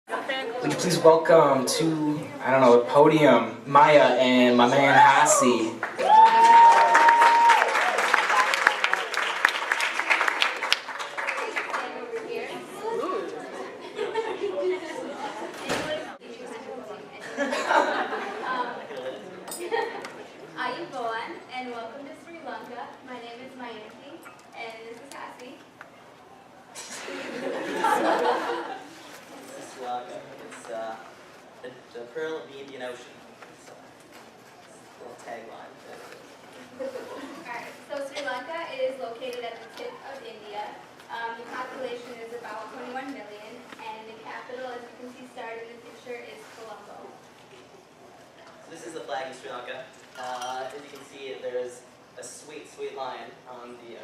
Will you please welcome to, I don't know, the podium, Maya and my man Hasi. Ayubowan, and welcome to Sri Lanka. My name is Mayanti, and this is Hasi. This is Lanka. It's the pearl of the Indian Ocean. It's a little tagline. Alright, so Sri Lanka is located at the tip of India. The population is about 21 million, and the capital, as you can see started in the picture, is Colombo. So this is the flag of Sri Lanka. As you can see, there is a sweet, sweet lion on the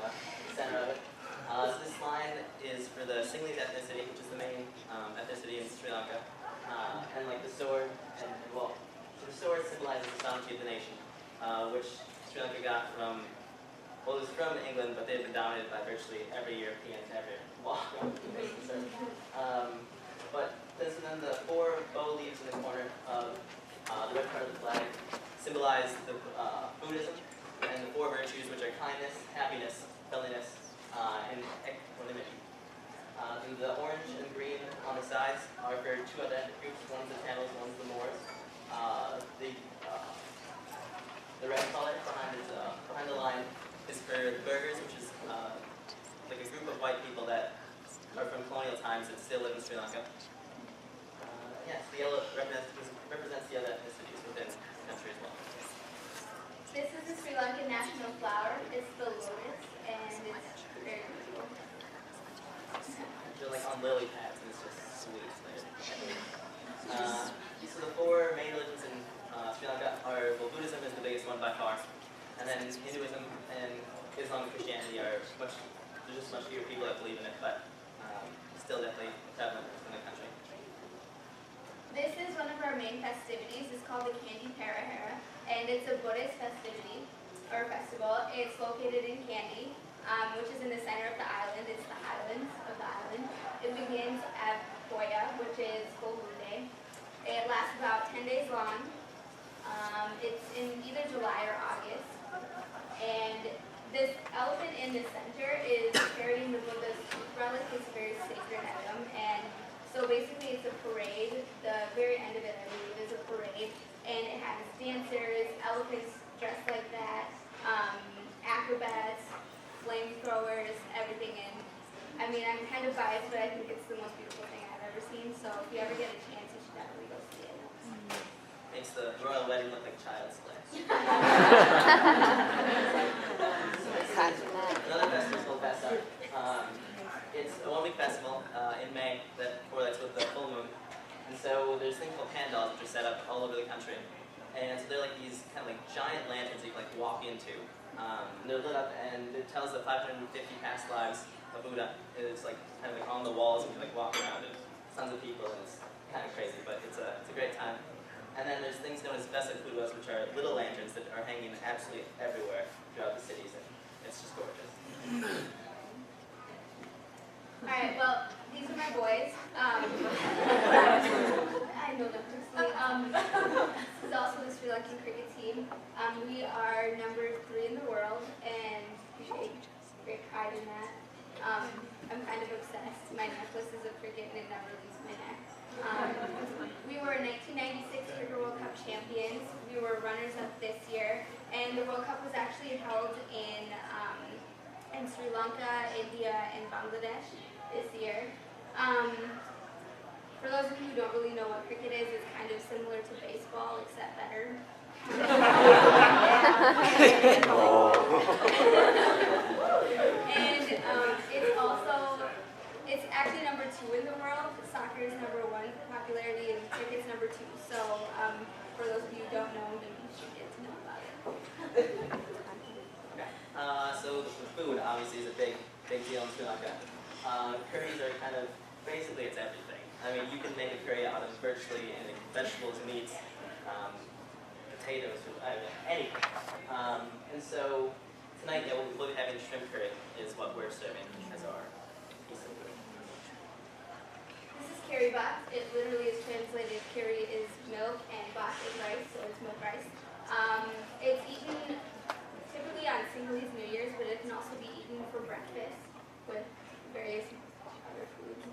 center of it. So this line is for the Sinhalese ethnicity, which is the main ethnicity in Sri Lanka. And like the sword, so the sword symbolizes the sovereignty of the nation, which Sri Lanka got from, well, it was from England, but they've been dominated by virtually every European ever. But then the four bow leaves in the corner of the red part of the flag symbolize the Buddhism and the four virtues, which are kindness, happiness, friendliness, and equanimity. And the orange and green on the sides are for two other ethnic groups. One's the Tamils, one's the Moors. The red color behind the line is for the Burghers, which is like a group of white people that are from colonial times that still live in Sri Lanka. Yes, the yellow represents the other ethnicities within the country as well. This is the Sri Lankan national flower. It's the lotus, and it's very beautiful. They're like on lily pads, and it's just sweet. So the four main religions in Sri Lanka are, well, Buddhism is the biggest one by far, and then Hinduism and Islam and Christianity are there's just much fewer people that believe in it, but still definitely prevalent in the country. This is one of our main festivities. It's called the Kandy Parahara, and it's a Buddhist festivity, or festival. It's located in Kandy, which is in the center of the island. It's the highlands of the island. It begins at Poya, which is full moon day. It lasts about 10 days long. It's in either July or August. And this elephant in the center is carrying the Buddha's relic. It's a very sacred item. And so basically it's a parade. The very end of it, I believe, is a parade. And it has dancers, elephants dressed like that, acrobats, flamethrowers, everything in. I mean, I'm kind of biased, but I think it's the most beautiful thing I've ever seen. So if you ever get a chance, you should definitely go see it. Makes the royal wedding look like child's play. Another festival is called Vasak. It's a one-week festival in May that correlates with the full moon. And so there's things called pandals, which are set up all over the country. And so they're like these kind of like giant lanterns that you can like walk into. And they're lit up, and it tells the 550 past lives of Buddha. It's like kind of like on the walls, and you can like walk around, and tons of people, and it's kind of crazy, but it's a great time. And then there's things known as Vesakudas, which are little lanterns that are hanging absolutely everywhere throughout the cities, and it's just gorgeous. Alright, well, these are my boys. I know them personally. This is also the Sri Lankan cricket team. We are number 3 in the world, and we take great pride in that. I'm kind of obsessed. My necklace is of cricket, and it never leaves my neck. We were 1996 Cricket World Cup champions. We were runners-up this year, and the World Cup was actually held in Sri Lanka, India, and Bangladesh this year. For those of you who don't really know what cricket is, it's kind of similar to baseball, except better. And it's actually number 2 in the world. Soccer is number 1 for popularity, and cricket's number 2. So for those of you who don't know, then you should get to know about it. Okay. So the food obviously is a big deal in Sri Lanka. Curries are kind of, basically it's everything. I mean, you can make a curry out of virtually anything, vegetables, meats, potatoes, anything. And so tonight, we'll be having shrimp curry is what we're serving as our piece of food. This is Carrie bhat. It literally is translated, kiri is milk and bhat is rice, so it's milk rice. It's eaten typically on Sinhalese New Year's, but it can also be eaten for breakfast with various other foods.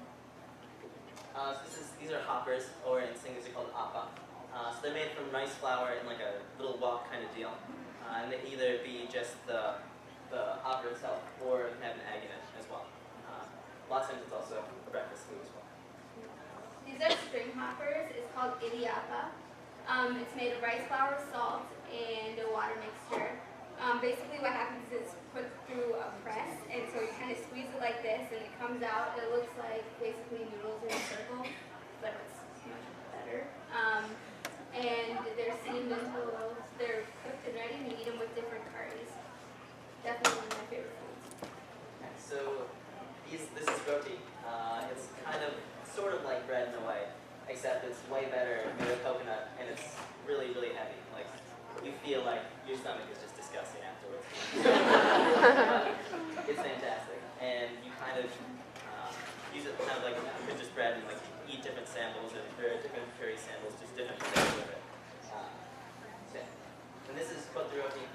These are hoppers, or in Sinhalese they're called appa. So they're made from rice flour in like a little wok kind of deal. And they either be just the hopper itself, or it can have an egg in it as well. Lots of times it's also a breakfast food as well. These are string hoppers. It's called idiappa. It's made of rice flour, salt, and a water mixture. Basically what happens is it's put through a press, and so you kind of squeeze it like this, and it comes out. It looks like basically noodles in a circle, but it's much better. And they're steamed until they're cooked and ready, and you eat them with different curries. Definitely one of my favorite foods. Okay, so this is roti. It's kind of sort of like bread in a way, except it's way better made with coconut, and it's really, really heavy. Like, you feel like your stomach is just disgusting afterwards. It's fantastic, and you kind of use it kind of like just bread, and like eat different samples and different curry samples, just different things with it. And this is kothi roti.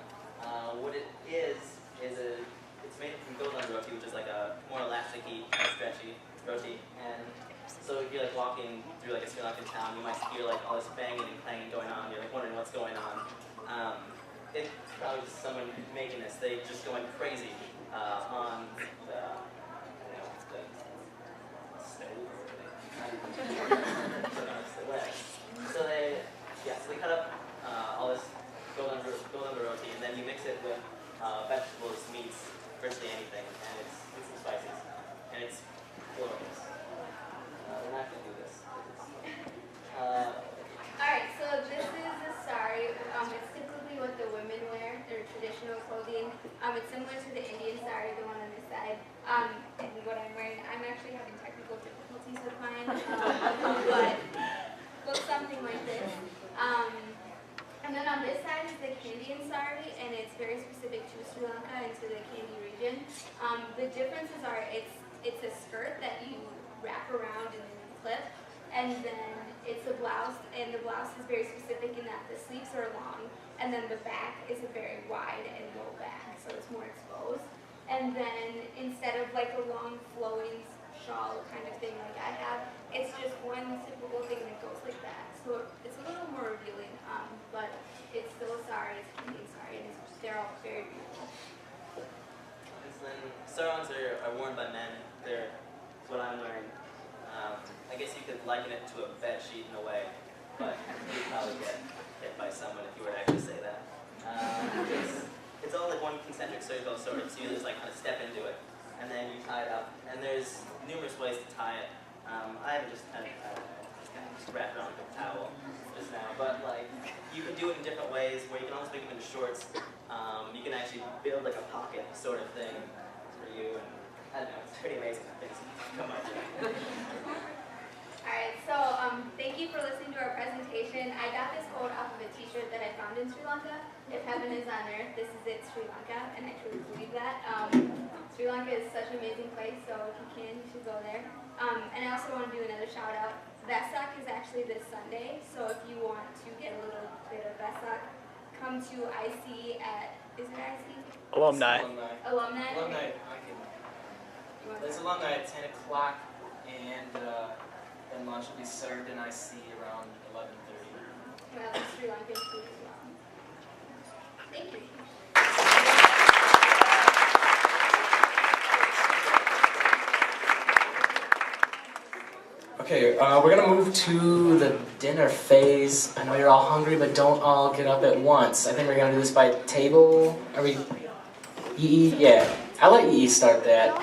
What it is it's made from golden roti, which is like a more elasticy, stretchy roti. And so if you're like walking through like a Sri Lankan town, you might hear like all this banging and clanging going on. You're like wondering what's going on. It's probably just someone making this. They just going crazy on the stove. So they cut up all this golden roti, and then you mix it with vegetables, meats, virtually anything, and it's some spices, and it's glorious. We're not going to do this. Alright, so this is a sari. It's typically what the women wear, their traditional clothing. It's similar to the Indian sari, the one on this side. And what I'm wearing, I'm actually having technical difficulties with mine, but looks something like this. And then on this side is the Kandyan sari, and it's very specific to Sri Lanka and to the Kandy region. The differences are it's a skirt that you wrap around and then you clip, and then it's a blouse, and the blouse is very specific in that the sleeves are long, and then the back is a very wide and low back, so it's more exposed. And then instead of like a long flowing shawl kind of thing like I have, it's just one typical thing that goes like that. So it's a little more revealing, but it's still a sari, it's a Canadian sari, and they're all very beautiful. And then sarongs are worn by men. They're what I'm wearing. I guess you could liken it to a bed sheet in a way, but you'd probably get hit by someone if you were to actually say that. It's all like one concentric circle, so you just like kind of step into it, and then you tie it up. And there's numerous ways to tie it. I haven't just kind of wrapped around with a towel just now, but like you can do it in different ways where you can almost make them into shorts. You can actually build like a pocket sort of thing for you, and I don't know, it's pretty amazing how things come up. Alright, so thank you for listening to our presentation. I got this quote off of a t-shirt that I found in Sri Lanka. If heaven is on earth, this is it, Sri Lanka, and I truly believe that. Sri Lanka is such an amazing place, so if you can, you should go there. And I also want to do another shout out. Vesak is actually this Sunday, so if you want to get a little bit of Vesak, come to IC at, is it IC? Alumni. Alumni? Alumni. There's alumni at 10 o'clock, and then lunch will be served in IC around 11:30. Well, Sri Lankan food as well. Thank you. Okay, we're gonna move to the dinner phase. I know you're all hungry, but don't all get up at once. I think we're gonna do this by table. Are we? Yeah. I'll let Yi start that.